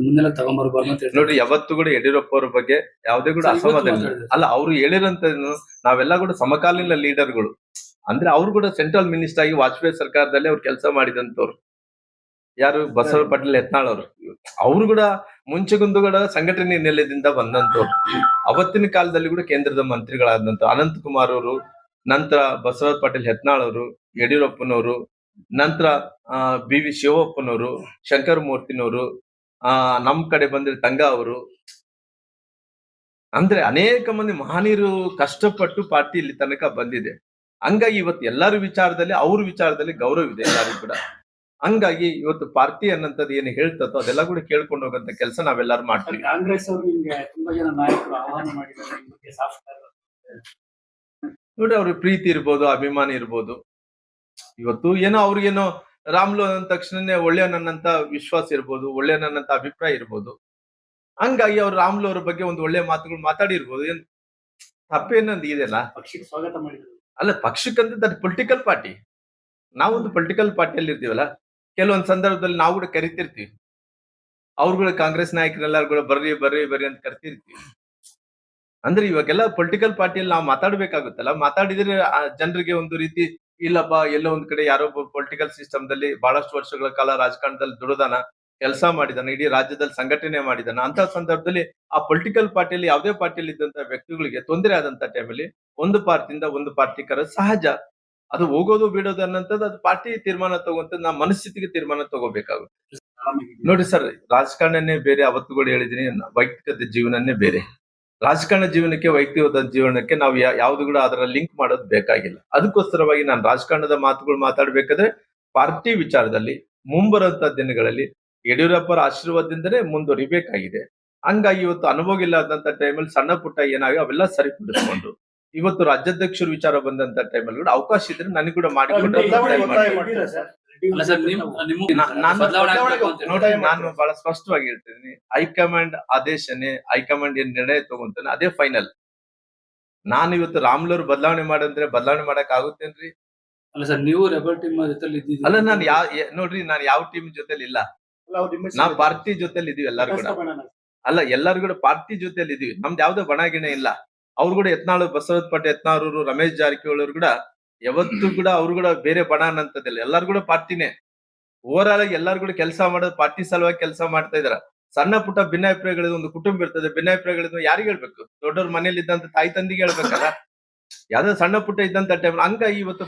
ಮುಂದೆಲ್ಲ ತಗೊಂಡ್ಬರ್ಬಾರ್ದು ಅಂತ ಹೇಳ್ತಾರೆ. ನೋಡ್ರಿ, ಯಾವತ್ತು ಕೂಡ ಯಡಿಯೂರಪ್ಪ ಅವ್ರ ಬಗ್ಗೆ ಯಾವುದೇ ಕೂಡ ಸರ್, ಇವತ್ತು ಅಸಮಾಧಾನ ಇಲ್ಲ. ಮಾತಾಡಿದ್ರು. ಅಲ್ಲ, ಅವ್ರು ಹೇಳಿರಂತನು ನಾವೆಲ್ಲ ಕೂಡ ಸಮಕಾಲೀನ ಲೀಡರ್ಗಳು. ಅಂದ್ರೆ ಅವ್ರು ಕೂಡ ಸೆಂಟ್ರಲ್ ಮಿನಿಸ್ಟರ್ ಆಗಿ ವಾಜಪೇಯಿ ಸರ್ಕಾರದಲ್ಲಿ ಅವ್ರು ಕೆಲಸ ಮಾಡಿದಂತವ್ರು. ಯಾರು? ಬಸವ ಪಾಟೀಲ್ ಯತ್ನಾಳ್ ಅವರು. ಅವರು ಕೂಡ ಮುಂಚೆಗುಂದು ಕೂಡ ಸಂಘಟನೆ ನೆಲೆದಿಂದ ಬಂದಂತವ್ರು. ಅವತ್ತಿನ ಕಾಲದಲ್ಲಿ ಕೂಡ ಕೇಂದ್ರದ ಮಂತ್ರಿಗಳಾದಂತ ಅನಂತ್ ಕುಮಾರ್ ಅವರು, ನಂತರ ಬಸವ ಪಾಟೀಲ್ ಯತ್ನಾಳ್ ಅವರು, ಯಡಿಯೂರಪ್ಪನವರು, ನಂತರ ಬಿ ವಿ ಶಿವಪ್ಪನವರು, ಶಂಕರ ಮೂರ್ತಿನವರು, ನಮ್ ಕಡೆ ಬಂದ್ರೆ ತಂಗಾ ಅವರು. ಅಂದ್ರೆ ಅನೇಕ ಮಂದಿ ಮಹನೀಯರು ಕಷ್ಟಪಟ್ಟು ಪಾರ್ಟಿ ಇಲ್ಲಿ ತನಕ ಬಂದಿದೆ. ಹಂಗಾಗಿ ಇವತ್ತು ಎಲ್ಲರ ವಿಚಾರದಲ್ಲಿ, ಅವ್ರ ವಿಚಾರದಲ್ಲಿ ಗೌರವ ಇದೆ ಎಲ್ಲರಿಗೂ ಕೂಡ. ಹಂಗಾಗಿ ಇವತ್ತು ಪಾರ್ಟಿ ಅನ್ನಂತದ್ದು ಏನು ಹೇಳ್ತದೋ ಅದೆಲ್ಲ ಕೂಡ ಕೇಳ್ಕೊಂಡು ಹೋಗಂತ ಕೆಲಸ ನಾವೆಲ್ಲರೂ ಮಾಡ್ತೀವಿ. ಕಾಂಗ್ರೆಸ್ ಅವರು ನಿಮ್ಗೆ ತುಂಬಾ ಜನ ನಾಯಕರು ಆಹ್ವಾನ ಮಾಡಿದ್ದಾರೆ, ನೋಡ್ರಿ, ಅವ್ರಿಗೆ ಪ್ರೀತಿ ಇರ್ಬೋದು, ಅಭಿಮಾನ ಇರ್ಬೋದು. ಇವತ್ತು ಏನೋ ಅವ್ರಿಗೇನೋ ರಾಮ್ಲು ಅಂದ ತಕ್ಷಣನೇ ಒಳ್ಳೆಯವನನ್ನಂತ ವಿಶ್ವಾಸ ಇರ್ಬೋದು, ಒಳ್ಳೆಯವನನ್ನಂತ ಅಭಿಪ್ರಾಯ ಇರ್ಬೋದು. ಹಂಗಾಗಿ ಅವ್ರು ರಾಮ್ಲು ಅವ್ರ ಬಗ್ಗೆ ಒಂದು ಒಳ್ಳೆ ಮಾತುಗಳು ಮಾತಾಡಿರ್ಬೋದು. ಏನ್ ತಪ್ಪೇನಂದ್ ಇದೆಯಲ್ಲ? ಪಕ್ಷಕ್ಕೆ ಸ್ವಾಗತ ಮಾಡಿದ್ರು. ಅಲ್ಲ, ಪಕ್ಷಕ್ಕಂತ ಅದು ಪೊಲಿಟಿಕಲ್ ಪಾರ್ಟಿ. ನಾವೊಂದು ಪೊಲಿಟಿಕಲ್ ಪಾರ್ಟಿಯಲ್ಲಿ ಇರ್ತೀವಲ್ಲ, ಕೆಲವೊಂದು ಸಂದರ್ಭದಲ್ಲಿ ನಾವು ಕೂಡ ಕರಿತಿರ್ತೀವಿ. ಅವ್ರುಗಳು ಕಾಂಗ್ರೆಸ್ ನಾಯಕರೆಲ್ಲರೂ ಕೂಡ ಬರ್ರಿ ಬರ್ರಿ ಬರ್ರಿ ಅಂತ ಕರಿತಿರ್ತೀವಿ. ಅಂದ್ರೆ ಇವಾಗೆಲ್ಲ ಪೊಲಿಟಿಕಲ್ ಪಾರ್ಟಿಯಲ್ಲಿ ನಾವು ಮಾತಾಡ್ಬೇಕಾಗುತ್ತಲ್ಲ. ಮಾತಾಡಿದ್ರೆ ಜನರಿಗೆ ಒಂದು ರೀತಿ, ಇಲ್ಲಪ್ಪ ಎಲ್ಲೋ ಒಂದ್ ಕಡೆ ಯಾರೋ ಪೊಲಿಟಿಕಲ್ ಸಿಸ್ಟಮ್ ದಲ್ಲಿ ಬಹಳಷ್ಟು ವರ್ಷಗಳ ಕಾಲ ರಾಜಕಾರಣದಲ್ಲಿ ದುಡಿದಾನ, ಕೆಲಸ ಮಾಡಿದಾನ, ಇಡೀ ರಾಜ್ಯದಲ್ಲಿ ಸಂಘಟನೆ ಮಾಡಿದಾನ. ಅಂತ ಸಂದರ್ಭದಲ್ಲಿ ಆ ಪೊಲಿಟಿಕಲ್ ಪಾರ್ಟಿಯಲ್ಲಿ, ಯಾವುದೇ ಪಾರ್ಟಿಯಲ್ಲಿ ಇದ್ದಂತ ವ್ಯಕ್ತಿಗಳಿಗೆ ತೊಂದರೆ ಆದಂತ ಟೈಮಲ್ಲಿ ಒಂದು ಪಾರ್ಟಿಯಿಂದ ಒಂದು ಪಾರ್ಟಿ ಕರೆದು ಸಹಜ. ಅದು ಹೋಗೋದು ಬಿಡೋದು ಅನ್ನೋಂಥದ್ದು ಅದು ಪಾರ್ಟಿ ತೀರ್ಮಾನ ತಗೊಂತ ನಮ್ಮ ಮನಸ್ಥಿತಿಗೆ ತೀರ್ಮಾನ ತಗೋಬೇಕಾಗುತ್ತೆ. ನೋಡಿ ಸರ್, ರಾಜಕಾರಣನೇ ಬೇರೆ, ಅವತ್ತುಗಳು ಹೇಳಿದೀನಿ, ವೈಯಕ್ತಿಕ ಜೀವನನೇ ಬೇರೆ. ರಾಜಕಾರಣ ಜೀವನಕ್ಕೆ ವೈಯಕ್ತಿಕ ಜೀವನಕ್ಕೆ ನಾವು ಯಾವ್ದು ಕೂಡ ಅದರ ಲಿಂಕ್ ಮಾಡೋದು ಬೇಕಾಗಿಲ್ಲ. ಅದಕ್ಕೋಸ್ಕರವಾಗಿ ನಾನು ರಾಜಕಾರಣದ ಮಾತುಗಳು ಮಾತಾಡ್ಬೇಕಾದ್ರೆ ಪಾರ್ಟಿ ವಿಚಾರದಲ್ಲಿ ಮುಂಬರುವಂತ ದಿನಗಳಲ್ಲಿ ಯಡಿಯೂರಪ್ಪರ ಆಶೀರ್ವಾದದಿಂದಲೇ ಮುಂದುವರಿಬೇಕಾಗಿದೆ. ಹಂಗಾಗಿ ಇವತ್ತು ಅನುಭವ ಇಲ್ಲದಂತ ಟೈಮಲ್ಲಿ ಸಣ್ಣ ಪುಟ್ಟ ಏನಾಗಿ ಅವೆಲ್ಲ ಸರಿಪಡಿಸ್ಕೊಂಡು ಇವತ್ತು ರಾಜ್ಯಾಧ್ಯಕ್ಷರು ವಿಚಾರ ಬಂದಂತ ಟೈಮಲ್ಲಿ ಕೂಡ ಅವಕಾಶ ಇದ್ರೆ ನನಗೆ ಕೂಡ ಮಾಡಿಕೊಂಡು ನಾನು ಬಹಳ ಸ್ಪಷ್ಟವಾಗಿ ಹೇಳ್ತಿದ್ದೀನಿ. ಹೈಕಮಾಂಡ್ ಆದೇಶನೇ, ಹೈಕಮಾಂಡ್ ಏನ್ ನಿರ್ಣಯ ತಗೊಂತಾನೆ ಅದೇ ಫೈನಲ್. ನಾನು ಇವತ್ತು ರಾಮ್ಲವ್ರು ಬದಲಾವಣೆ ಮಾಡಂದ್ರೆ ಬದಲಾವಣೆ ಮಾಡಕ್ ಆಗುತ್ತೇನ್ರಿ? ಅಲ್ಲ ಸರ್, ನೀವು ರೆಬಲ್ ಟೀಮ್ ಜೊತೆಲಿ ಇದ್ದೀರಿ. ಅಲ್ಲ, ನಾನು ನೋಡ್ರಿ, ನಾನು ಯಾವ ಟೀಮ್ ಜೊತೆಲಿ ಇಲ್ಲ. ನಾವು ಪಾರ್ಟಿ ಜೊತೆಲಿ ಇದೀವಿ ಎಲ್ಲಾರು ಕೂಡ. ಅಲ್ಲ, ಎಲ್ಲಾರು ಕೂಡ ಪಾರ್ಟಿ ಜೊತೆಲಿ ಇದೀವಿ. ನಮ್ದು ಯಾವ್ದೋ ಬಣಗಿಣೆ ಇಲ್ಲ. ಅವ್ರು ಕೂಡ ಯತ್ನಾಳ್, ಬಸವರಾಜ ಪಾಟೀಲ್ ಯತ್ನಾಳ್ ಅವರು, ರಮೇಶ್ ಜಾರಕಿಹೊಳಿ ಅವರು ಕೂಡ ಯಾವತ್ತೂ ಕೂಡ ಅವ್ರು ಕೂಡ ಬೇರೆ ಬಣ ಅನ್ನಂತದಿಲ್ಲ. ಎಲ್ಲಾರು ಕೂಡ ಪಾರ್ಟಿನೇ. ಓವರ್ ಆಲ್ ಆಗಿ ಎಲ್ಲಾರು ಕೂಡ ಕೆಲಸ ಮಾಡೋದು ಪಾರ್ಟಿ ಸಲುವಾಗಿ ಕೆಲಸ ಮಾಡ್ತಾ ಇದಾರ. ಸಣ್ಣ ಪುಟ್ಟ ಭಿನ್ನಾಭಿಪ್ರಾಯಗಳಿದ ಒಂದು ಕುಟುಂಬ ಇರ್ತದೆ. ಭಿನ್ನಾಭಿಪ್ರಾಯಗಳಿದ ಯಾರಿಗೆ ಹೇಳ್ಬೇಕು? ದೊಡ್ಡವ್ರ ಮನೇಲಿ ಇದ್ದಂತ ತಾಯಿ ತಂದಿಗೆ ಹೇಳ್ಬೇಕಲ್ಲ. ಯಾವ್ದೋ ಸಣ್ಣ ಪುಟ್ಟ ಇದ್ದಂತ ಟೈಮ್. ಹಂಗಾಗಿ ಇವತ್ತು